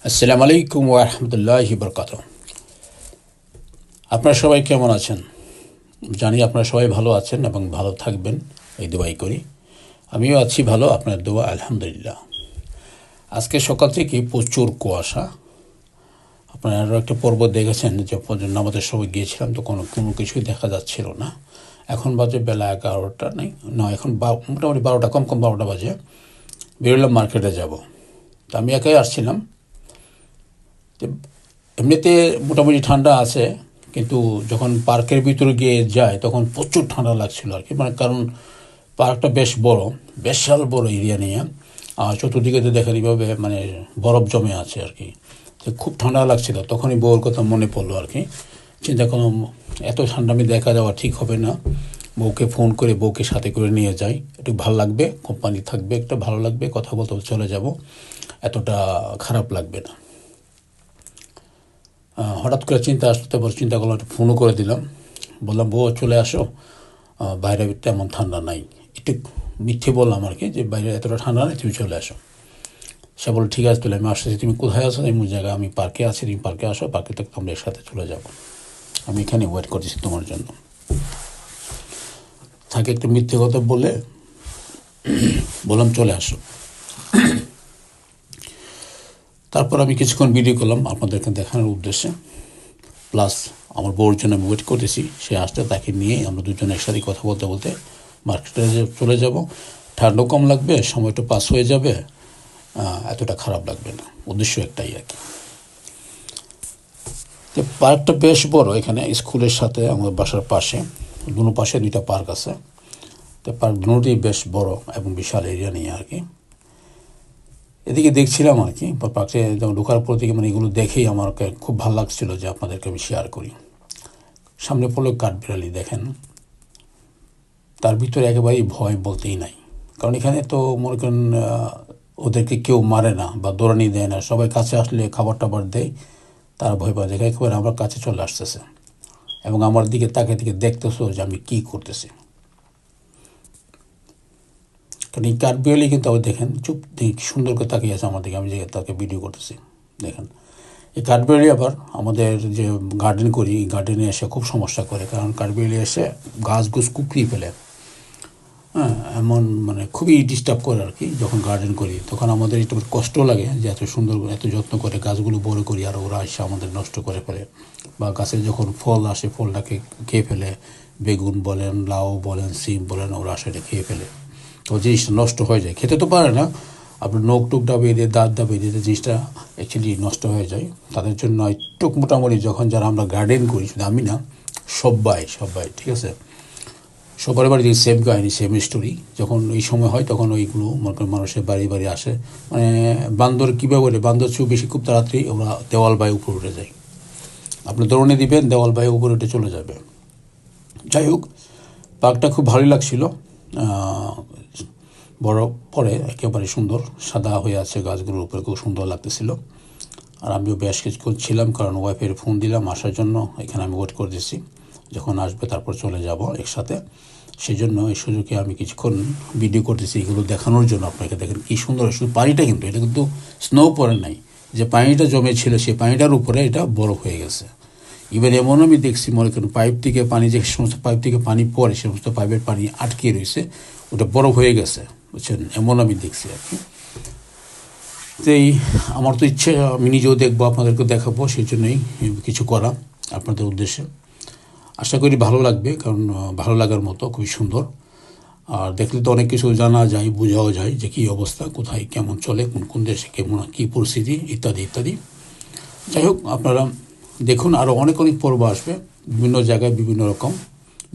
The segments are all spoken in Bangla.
আসসালামু আলাইকুম ওয়া রাহমাতুল্লাহি ওয়া বারাকাতুহু। আপনারা সবাই কেমন আছেন? জানি আপনারা সবাই ভালো আছেন এবং ভালো থাকবেন, এই দোয়াই করি। আমিও আছি ভালো, আপনার দোয়া আলহামদুলিল্লাহ। আজকে সকাল থেকে প্রচুর কুয়াশা। আপনারা আরও একটা পর্ব দেখেছেন যে নামাজের সময় গিয়েছিলাম, তো কোনো কিছুই দেখা যাচ্ছিল না। এখন বাজে বেলা 11টা নেই, এখন মোটামুটি 12টা, কম 12টা বাজে। বেরোলাম মার্কেটে যাব, তো আমি একাই আসছিলাম। এমনিতে মোটামুটি ঠান্ডা আছে, কিন্তু যখন পার্কের ভিতরে গিয়ে যায় তখন প্রচুর ঠান্ডা লাগছিল আর কি। কারণ পার্কটা বেশ বড়, বিশাল বড় এরিয়া নিয়ে, আর চতুর্দিকে তো দেখেন এইভাবে বরফ জমে আছে আর কি। তো খুব ঠান্ডা লাগছিল, তখনই বউর কথা মনে পড়লো আর কি। চিন্তা করলাম এত ঠান্ডা আমি দেখা যাওয়া ঠিক হবে না, বউকে ফোন করে বউকে সাথে করে নিয়ে যাই, একটু ভালো লাগবে, কোম্পানি থাকবে, একটা ভালো লাগবে, কথা বলতে চলে যাব, এতটা খারাপ লাগবে না। হঠাৎ করে চিন্তা আসতে চিন্তা করলাম, একটু ফোনও করে দিলাম, বললাম বউ চলে আসো, বাইরে তেমন ঠান্ডা নাই। একটু মিথ্যে বললাম আর কি, যে বাইরে এতটা ঠান্ডা নেই, তুমি চলে আসো। সে বলে ঠিক আছে, তাহলে আমি আসতেছি, তুমি কোথায় আসো? এমন জায়গায় আমি পার্কে আছি, তুমি পার্কে আসো, পার্কে থেকে আমরা একসাথে চলে যাব, আমি এখানে ওয়েট করতেছি তোমার জন্য। তাকে একটু মিথ্যে কথা বলে বললাম চলে আসো। তারপর আমি কিছুক্ষণ ভিডিও করলাম আপনাদেরকে দেখানোর উদ্দেশ্যে, প্লাস আমার বউর জন্য আমি ওয়েট করতেছি, সে আসতে তাকে নিয়ে আমরা দুজনে একসাথে কথা বলতে বলতে মার্কেটে চলে যাব। ঠান্ডাও কম লাগবে, সময়টা পাস হয়ে যাবে, এতটা খারাপ লাগবে না। উদ্দেশ্য একটাই আর কি। তো পার্কটা বেশ বড়, এখানে স্কুলের সাথে আমাদের বাসার পাশে, দুটো পাশে দুইটা পার্ক আছে। তো পার্ক দুটোই বেশ বড় এবং বিশাল এরিয়া নিয়ে আর কি। এদিকে দেখছিলাম আর কি, পার্কে যখন ঢোকার পর থেকে এগুলো দেখেই আমাকে খুব ভালো লাগছিল যে আপনাদেরকে আমি শেয়ার করি। সামনে পড়লো কাঠবিড়ালি, দেখেন তার ভিতরে একেবারেই ভয় বলতেই নাই। কারণ এখানে তো মনে করেন ওদেরকে কেউ মারে না বা দৌড়ানি দেয় না, সবাই কাছে আসলে খাবার টাবার দেয়, তারা ভয় পায়। দেখে একেবারে আমার কাছে চলে আসতেছে এবং আমার দিকে তাকে দেখতেছো যে আমি কী করতেছি। কারণ এই কাঠবিড়ালি কিন্তু আবার দেখেন চুপ সুন্দর করে তাকিয়ে আছে আমার দিকে, আমি যে তাকে ভিডিও করতেছি। দেখেন এই কাঠবিড়ালি আবার আমাদের যে গার্ডেন করি, এই গার্ডেনে এসে খুব সমস্যা করে, কারণ কাঠবিড়ালি এসে গাছ গুছ কুকড়িয়ে ফেলে। হ্যাঁ, এমন খুবই ডিস্টার্ব করে আর কি। যখন গার্ডেন করি তখন আমাদের একটু কষ্ট লাগে যে এত সুন্দর এত যত্ন করে গাছগুলো বড় করি, আর ওরা এসে আমাদের নষ্ট করে ফেলে। বা গাছে যখন ফল আসে ফলটাকে খেয়ে ফেলে, বেগুন বলেন, লাউ বলেন, সিম বলেন, ওরা সেটা খেয়ে ফেলে। তো জিনিসটা নষ্ট হয়ে যায়, খেতে তো পারে না, আপনার নোক টুক ডাবিয়ে দিয়ে দাঁত ডাবিয়ে দিয়ে জিনিসটা অ্যাকচুয়ালি নষ্ট হয়ে যায়। তাদের জন্য একটু মোটামুটি যখন যারা আমরা গার্ডেন করি, শুধু আমি না, সবাই ঠিক আছে, সবার বাড়ি সেম কাহিনি, সেম স্টোরি। যখন এই সময় হয় তখন ওইগুলো মানুষের বাড়ি আসে। বান্দর কীভাবে বলে, বান্দর চেয়েও বেশি খুব তাড়াতাড়ি ওরা দেওয়াল বায়ে উপরে উঠে যায়। আপনি দৌড়নে দিবেন, দেওয়াল বায়ে উপরে উঠে চলে যাবে। যাই হোক, পার্কটা খুব ভালোই লাগছিল। বড় পরে একেবারে সুন্দর সাদা হয়ে আছে গাছগুলোর উপরে, খুব সুন্দর লাগতেছিল। আর আমিও বেশ কিছুক্ষণ ছিলাম, কারণ ওয়াইফের ফোন দিলাম আসার জন্য, এখানে আমি ওয়েট করতেছি, যখন আসবে তারপর চলে যাব একসাথে। সেই জন্য এই সুযোগে আমি কিছুক্ষণ ভিডিও করতেছি, এগুলো দেখানোর জন্য আপনাকে। দেখেন কী সুন্দর, শুধু পানিটা, কিন্তু এটা কিন্তু স্নো পড়ে নাই, যে পানিটা জমে ছিল সেই পানিটার উপরে এটা বরফ হয়ে গেছে। এবার এমন আমি দেখছি, মনে করেন পাইপ থেকে পানি, যে সমস্ত পাইপ থেকে পানি পড়ে সে সমস্ত পাইপের পানি আটকে রয়েছে, ওটা বরফ হয়ে গেছে, বুঝছেন, এমন আমি দেখছি আর কি। তো আমার তো ইচ্ছে আমি নিজেও দেখবো, আপনাদেরকে দেখাবো, সেই জন্যই কিছু করা আপনাদের উদ্দেশ্যে। আশা করি ভালো লাগবে, কারণ ভালো লাগার মতো খুবই সুন্দর। আর দেখলে তো অনেক কিছু জানা যায়, বোঝাও যায় যে কী অবস্থা, কোথায় কেমন চলে, কোন দেশে কেমন কী পরিস্থিতি, ইত্যাদি ইত্যাদি। যাই হোক, আপনারা দেখুন, আরও অনেক পর্ব আসবে, বিভিন্ন জায়গায় বিভিন্ন রকম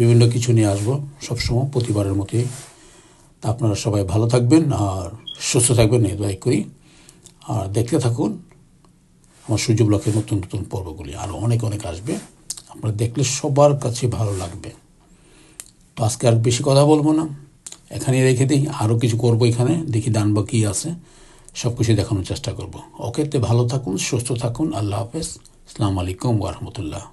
বিভিন্ন কিছু নিয়ে আসবো সবসময় প্রতিবারের মতোই। তা আপনারা সবাই ভালো থাকবেন আর সুস্থ থাকবেন, এই দোয়াই করি। আর দেখতে থাকুন আমার সূর্য ব্লকের নতুন নতুন পর্বগুলি, আরও অনেক আসবে, আপনারা দেখলে সবার কাছে ভালো লাগবে। তো আজকে আর বেশি কথা বলবো না, এখানেই রেখে দিই। আরও কিছু করবো এখানে, দেখি ডানবা কী আছে, সব কিছু দেখানোর চেষ্টা করব। ওকে, তো ভালো থাকুন, সুস্থ থাকুন, আল্লাহ হাফেজ, আসসালামু আলাইকুম ওয়া রাহমাতুল্লাহ।